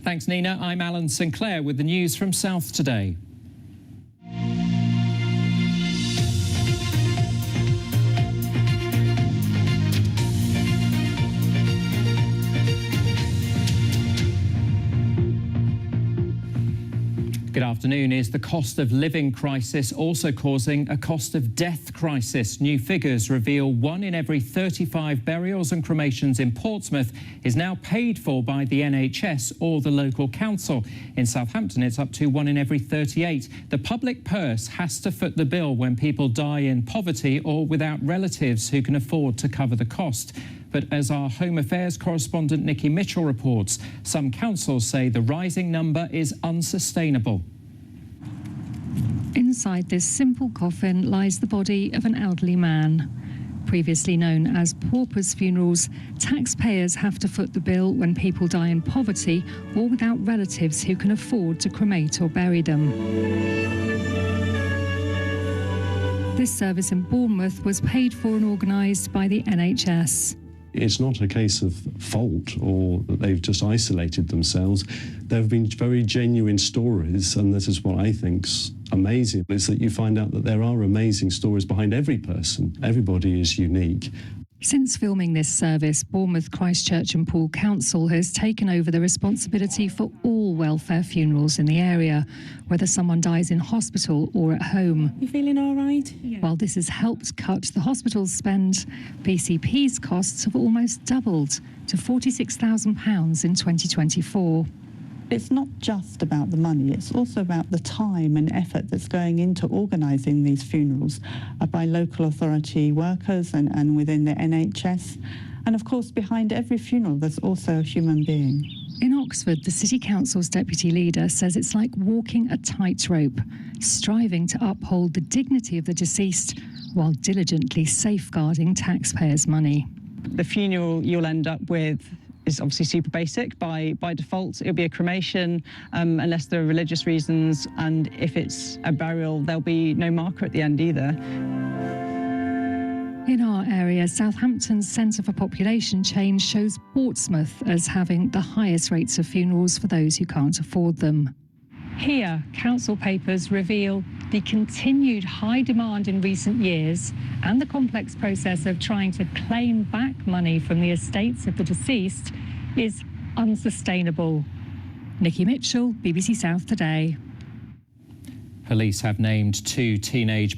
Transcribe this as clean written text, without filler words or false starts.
Thanks, Nina. I'm Alan Sinclair with the news from South today. Good afternoon. Is the cost of living crisis also causing a cost of death crisis? New figures reveal 1 in every 35 burials and cremations in Portsmouth is now paid for by the NHS or the local council. In Southampton, it's up to 1 in every 38. The public purse has to foot the bill when people die in poverty or without relatives who can afford to cover the cost. But as our Home Affairs correspondent Nikki Mitchell reports, some councils say the rising number is unsustainable. Inside this simple coffin lies the body of an elderly man. Previously known as paupers' funerals, taxpayers have to foot the bill when people die in poverty or without relatives who can afford to cremate or bury them. This service in Bournemouth was paid for and organised by the NHS. It's not a case of fault or that they've just isolated themselves. There have been very genuine stories, and this is what I think's amazing, is that you find out that there are amazing stories behind every person. Everybody is unique. Since filming this service, Bournemouth, Christchurch and Poole Council has taken over the responsibility for all welfare funerals in the area, whether someone dies in hospital or at home. You feeling all right? Yeah. While this has helped cut the hospital's spend, BCP's costs have almost doubled to £46,000 in 2024. It's not just about the money, it's also about the time and effort that's going into organising these funerals by local authority workers and within the NHS. And of course, behind every funeral, there's also a human being. In Oxford, the City Council's deputy leader says it's like walking a tightrope, striving to uphold the dignity of the deceased while diligently safeguarding taxpayers' money. The funeral you'll end up with is obviously super basic. By default, it'll be a cremation unless there are religious reasons, and if it's a burial, there'll be no marker at the end either. In our area, Southampton's Centre for Population Change shows Portsmouth as having the highest rates of funerals for those who can't afford them. Here, council papers reveal the continued high demand in recent years and the complex process of trying to claim back money from the estates of the deceased is unsustainable. Nikki Mitchell, BBC South Today. Police have named 2 teenage